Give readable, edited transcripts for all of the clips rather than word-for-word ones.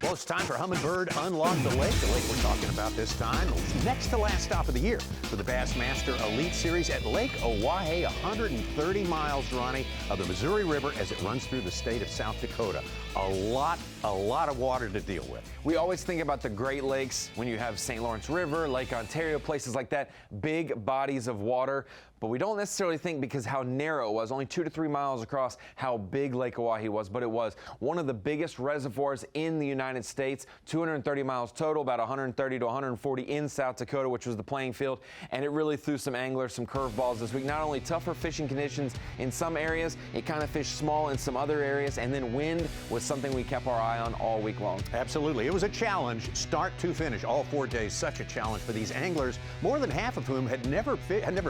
Well, it's time for Humminbird Unlock the Lake. The lake we're talking about this time, next to last stop of the year for the Bassmaster Elite Series at Lake Oahe, 130 miles, Ronnie, of the Missouri River as it runs through the state of South Dakota. A lot of water to deal with. We always think about the Great Lakes when you have St. Lawrence River, Lake Ontario, places like that, big bodies of water. But we don't necessarily think, because how narrow it was, only 2 to 3 miles across, how big Lake Oahe was. But it was one of the biggest reservoirs in the United States, 230 miles total, about 130 to 140 in South Dakota, which was the playing field. And it really threw some anglers some curveballs this week. Not only tougher fishing conditions in some areas, it kind of fished small in some other areas, and then wind was something we kept our eye on all week long. Absolutely. It was a challenge, start to finish, all 4 days. Such a challenge for these anglers, more than half of whom had never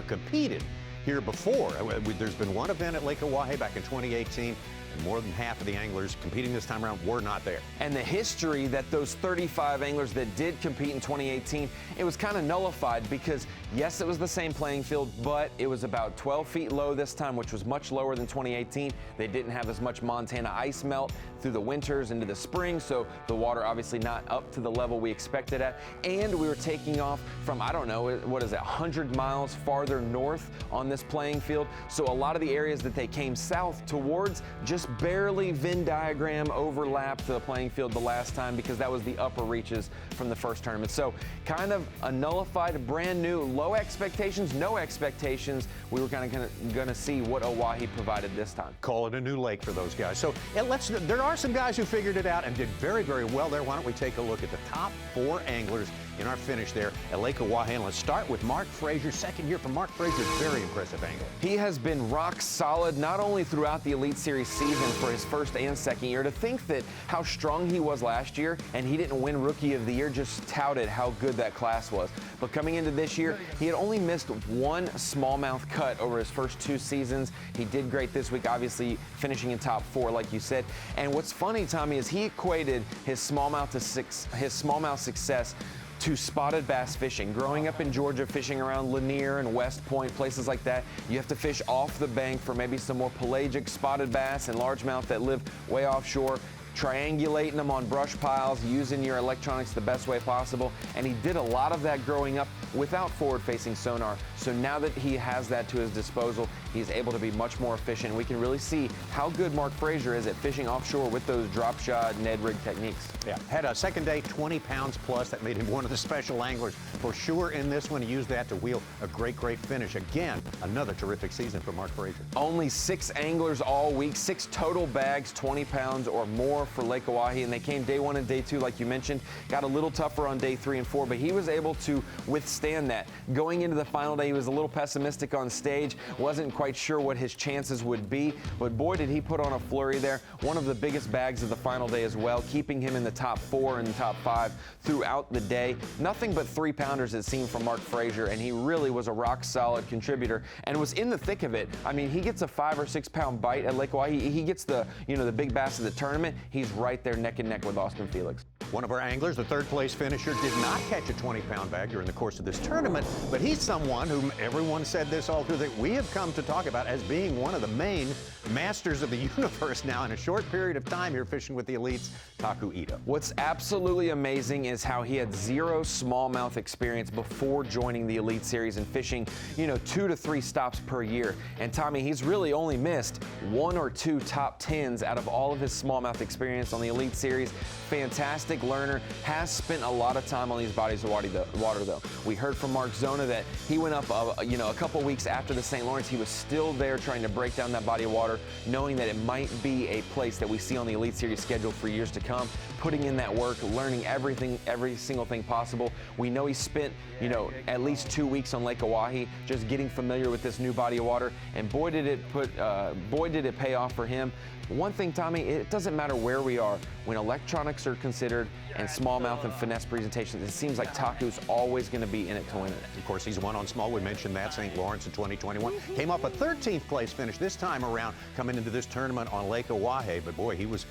competed here before. There's been one event at Lake Oahe back in 2018, and more than half of the anglers competing this time around were not there. And the history that those 35 anglers that did compete in 2018, it was kind of nullified because, yes, it was the same playing field, but it was about 12 feet low this time, which was much lower than 2018. They didn't have as much Montana ice melt through the winters into the spring, so the water obviously not up to the level we expected at. And we were taking off from, I don't know, what is it, 100 miles farther north on this playing field. So a lot of the areas that they came south towards just barely Venn diagram overlapped the playing field the last time, because that was the upper reaches from the first tournament. So kind of a nullified, brand new, low expectations, no expectations. We were kind of going to see what Oahe provided this time. Call it a new lake for those guys. So there are some guys who figured it out and did very, very well there. Why don't we take a look at the top 4 anglers in our finish there at Lake Oahe. And let's start with Marc Frazier. Second year for Marc Frazier, very impressive angler. He has been rock solid, not only throughout the Elite Series season for his first and second year. To think that how strong he was last year and he didn't win Rookie of the Year just touted how good that class was. But coming into this year, he had only missed 1 smallmouth cut over his first 2 seasons. He did great this week, obviously finishing in top 4, like you said. And what's funny, Tommy, is he equated his smallmouth success to spotted bass fishing. Growing up in Georgia, fishing around Lanier and West Point, places like that, you have to fish off the bank for maybe some more pelagic spotted bass and largemouth that live way offshore, triangulating them on brush piles, using your electronics the best way possible. And he did a lot of that growing up without forward-facing sonar. So now that he has that to his disposal, he's able to be much more efficient. We can really see how good Marc Frazier is at fishing offshore with those drop shot Ned rig techniques. Yeah, had a second day 20 pounds plus. That made him one of the special anglers for sure in this one. He used that to wheel a great finish. Again, another terrific season for Marc Frazier. Only 6 anglers all week, 6 total bags, 20 pounds or more for Lake Oahe, and they came day 1 and day 2, like you mentioned. Got a little tougher on day 3 and 4, but he was able to withstand that. Going into the final day, he was a little pessimistic on stage, wasn't quite sure what his chances would be, but boy, did he put on a flurry there. One of the biggest bags of the final day as well, keeping him in the top 4 and the top 5 throughout the day. Nothing but 3-pounders, it seemed, from Marc Frazier, and he really was a rock-solid contributor and was in the thick of it. I mean, he gets a 5 or 6 pound bite at Lake Oahe. He gets the big bass of the tournament. He's right there neck and neck with Austin Felix. One of our anglers, the 3rd place finisher, did not catch a 20-pound bag during the course of this tournament, but he's someone whom everyone said this all through that we have come to talk about as being one of the main masters of the universe now in a short period of time here fishing with the elites, Taku Ito. What's absolutely amazing is how he had 0 smallmouth experience before joining the Elite Series and fishing, 2 to 3 stops per year. And Tommy, he's really only missed 1 or 2 top 10s out of all of his smallmouth experience on the Elite Series. Fantastic learner, has spent a lot of time on these bodies of water though. We heard from Mark Zona that he went up a couple weeks after the St. Lawrence. He was still there trying to break down that body of water, knowing that it might be a place that we see on the Elite Series schedule for years to come, putting in that work, learning every single thing possible. We know he spent at least 2 weeks on Lake Oahe just getting familiar with this new body of water, and boy did it pay off for him. One thing, Tommy, it doesn't matter where we are. When electronics are considered and smallmouth and finesse presentations, it seems like Taku's always going to be in it to win it. Of course, he's won on small. We mentioned that, St. Lawrence in 2021. Came off a 13th place finish this time around coming into this tournament on Lake Oahe. But boy, he was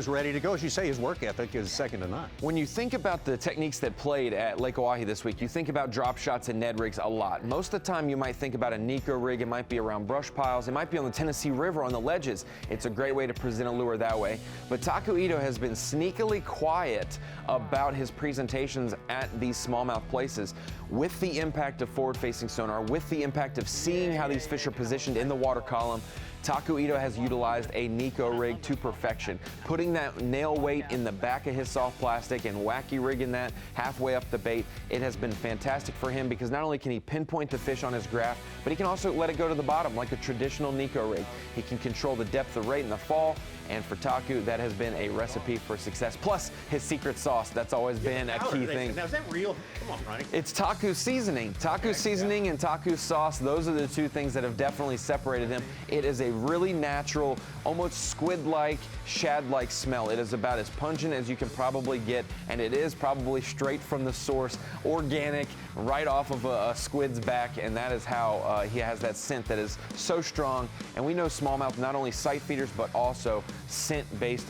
ready to go. As you say, his work ethic is second to none. When you think about the techniques that played at Lake Oahe this week, you think about drop shots and Ned rigs a lot. Most of the time, you might think about a Nico rig. It might be around brush piles. It might be on the Tennessee River on the ledges. It's a great way to to present a lure that way. But Taku Ito has been sneakily quiet about his presentations at these smallmouth places. With the impact of forward-facing sonar, with the impact of seeing how these fish are positioned in the water column, Taku Ito has utilized a Nico rig to perfection, putting that nail weight in the back of his soft plastic and wacky rigging that halfway up the bait. It has been fantastic for him because not only can he pinpoint the fish on his graph, but he can also let it go to the bottom like a traditional Nico rig. He can control the depth of rate in the fall, and for Taku, that has been a recipe for success. Plus, his secret sauce, that's always been a key thing. Now, is that real? Come on, Ronnie. It's Taku seasoning. Taku seasoning and Taku sauce, those are the two things that have definitely separated him. It is a really natural, almost squid-like, shad-like smell. It is about as pungent as you can probably get, and it is probably straight from the source, organic, right off of a squid's back, and that is how he has that scent that is so strong. And we know smallmouth, not only sight feeders, but also scent-based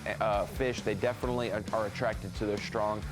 fish. They definitely are attracted to those strong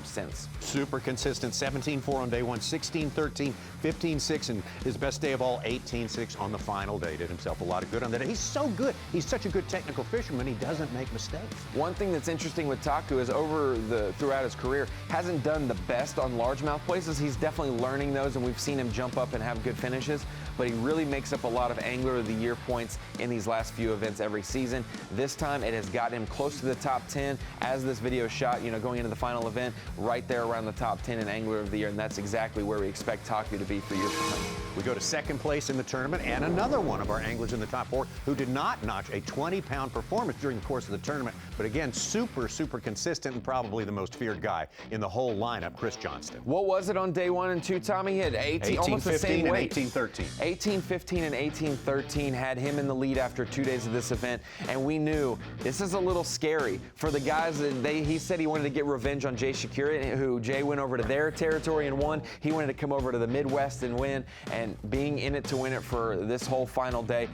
scents. Super consistent, 17-4 on day one, 16-13, 15-6, and his best day of all, 18-6 on the final day. Did himself a lot of good on that day. He's so good. He's such a good technical fisherman. He doesn't make mistakes. One thing that's interesting with Taku is throughout his career, hasn't done the best on largemouth places. He's definitely learning those, and we've seen him jump up and have good finishes, but he really makes up a lot of Angler of the Year points in these last few events every season. This time it has got him close to the top 10 as this video shot, going into the final event, right there around the top 10 in Angler of the Year, and that's exactly where we expect Taku to be for years to come. We go to second place in the tournament, and another one of our anglers in the top four who did not notch a 20-pound performance during the course of the tournament, but again, super consistent and probably the most feared guy in the whole lineup, Chris Johnston. What was it on day 1 and 2, Tommy? He had 18, almost the same weight. 18-13. 18-15 and 18-13 had him in the lead after 2 days of this event, and we knew this is a little scary for the guys that he said he wanted to get revenge on Jay Shakira, who Jay went over to their territory and won. He wanted to come over to the Midwest and win, and being in it to win it for this whole final day.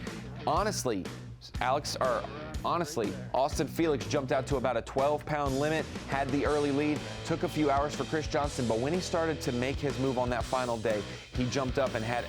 Honestly, Austin Felix jumped out to about a 12-pound limit, had the early lead, took a few hours for Chris Johnston, but when he started to make his move on that final day, he jumped up and had,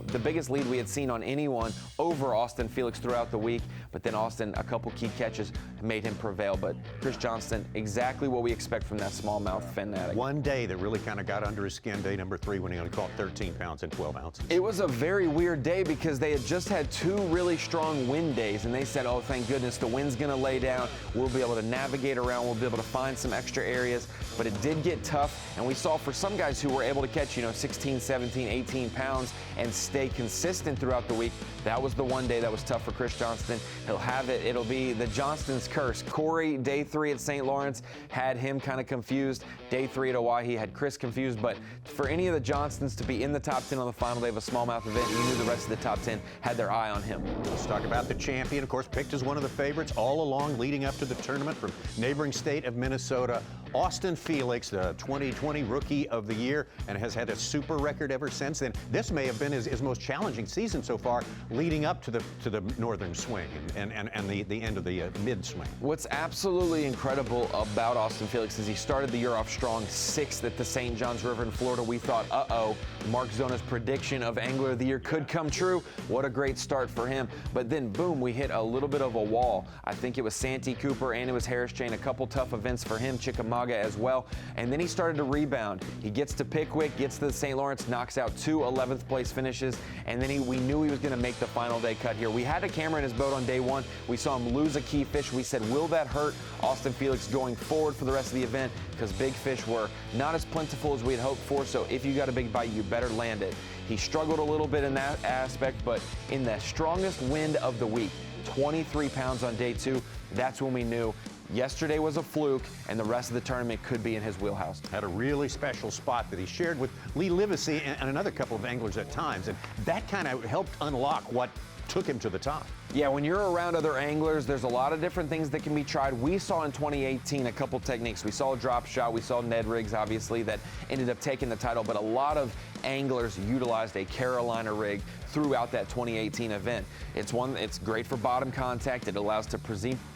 the biggest lead we had seen on anyone over Austin Felix throughout the week, but then Austin, a couple key catches made him prevail, but Chris Johnston, exactly what we expect from that smallmouth fanatic. One day that really kind of got under his skin, day number 3, when he only caught 13 pounds and 12 ounces. It was a very weird day because they had just had 2 really strong wind days, and they said, oh, thank goodness, the wind's going to lay down. We'll be able to navigate around. We'll be able to find some extra areas, but it did get tough, and we saw for some guys who were able to catch, 16, 17, 18 pounds and stay consistent throughout the week. That was the one day that was tough for Chris Johnston. He'll have it. It'll be the Johnston's curse. Corey, day 3 at St. Lawrence, had him kind of confused. Day 3 at Oahe had Chris confused, but for any of the Johnstons to be in the top 10 on the final day of a smallmouth event, you knew the rest of the top 10 had their eye on him. Let's talk about the champion, of course, picked as one of the favorites all along leading up to the tournament from neighboring state of Minnesota. Austin Felix, the 2020 Rookie of the Year, and has had a super record ever since then. This may have been his most challenging season so far, leading up to the northern swing and the end of the mid-swing. What's absolutely incredible about Austin Felix is he started the year off strong, 6th at the St. Johns River in Florida. We thought, uh-oh, Mark Zona's prediction of Angler of the Year could come true. What a great start for him. But then, boom, we hit a little bit of a wall. I think it was Santee Cooper and it was Harris Chain, a couple tough events for him, Chickamauga as well. And then he started to rebound. He gets to Pickwick, gets to the St. Lawrence, knocks out 2 11th place finishes, and then we knew he was going to make the final day cut here. We had a camera in his boat on day 1. We saw him lose a key fish. We said, will that hurt Austin Felix going forward for the rest of the event? Because big fish were not as plentiful as we had hoped for, so if you got a big bite, you better land it. He struggled a little bit in that aspect, but in the strongest wind of the week, 23 pounds on day 2, that's when we knew yesterday was a fluke and the rest of the tournament could be in his wheelhouse. Had a really special spot that he shared with Lee Livesey and another couple of anglers at times, and that kind of helped unlock what took him to the top. Yeah, when you're around other anglers, there's a lot of different things that can be tried. We saw in 2018 a couple techniques. We saw a drop shot. We saw Ned Riggs, obviously, that ended up taking the title, but a lot of anglers utilized a Carolina rig throughout that 2018 event. It's great for bottom contact. It allows to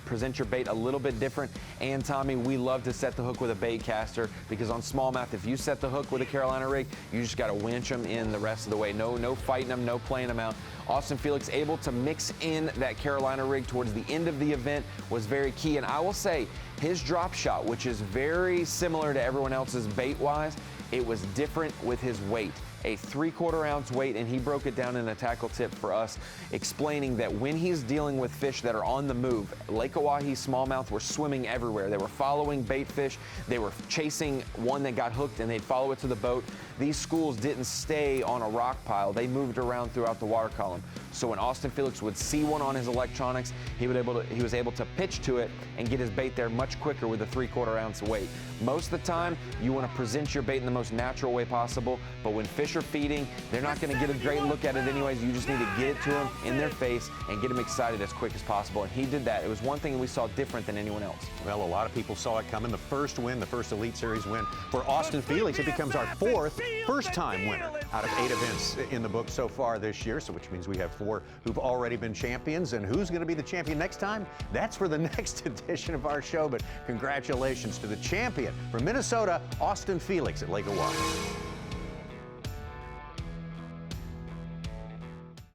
present your bait a little bit different. And Tommy, we love to set the hook with a bait caster, because on smallmouth, if you set the hook with a Carolina rig, you just got to winch them in the rest of the way. No fighting them, no playing them out. Austin Felix able to mix in that Carolina rig towards the end of the event was very key. And I will say, his drop shot, which is very similar to everyone else's bait-wise, it was different with his weight. A 3/4 ounce weight, and he broke it down in a tackle tip for us, explaining that when he's dealing with fish that are on the move, Lake Oahe smallmouth were swimming everywhere. They were following bait fish. They were chasing one that got hooked, and they'd follow it to the boat. These schools didn't stay on a rock pile. They moved around throughout the water column. So when Austin Felix would see one on his electronics, he was able to pitch to it and get his bait there much quicker with a 3/4 ounce weight. Most of the time, you want to present your bait in the most natural way possible, but when fish are feeding, they're not going to get a great look at it anyways. You just need to get it to them in their face and get them excited as quick as possible. And he did that. It was one thing we saw different than anyone else. Well, a lot of people saw it coming. The first win, the first Elite Series win for Austin Felix. It becomes our fourth first-time winner out of 8 events in the book so far this year, so which means we have 4 who've already been champions. And who's going to be the champion next time? That's for the next edition of our show. But congratulations to the champion from Minnesota, Austin Felix at Lake Oahe.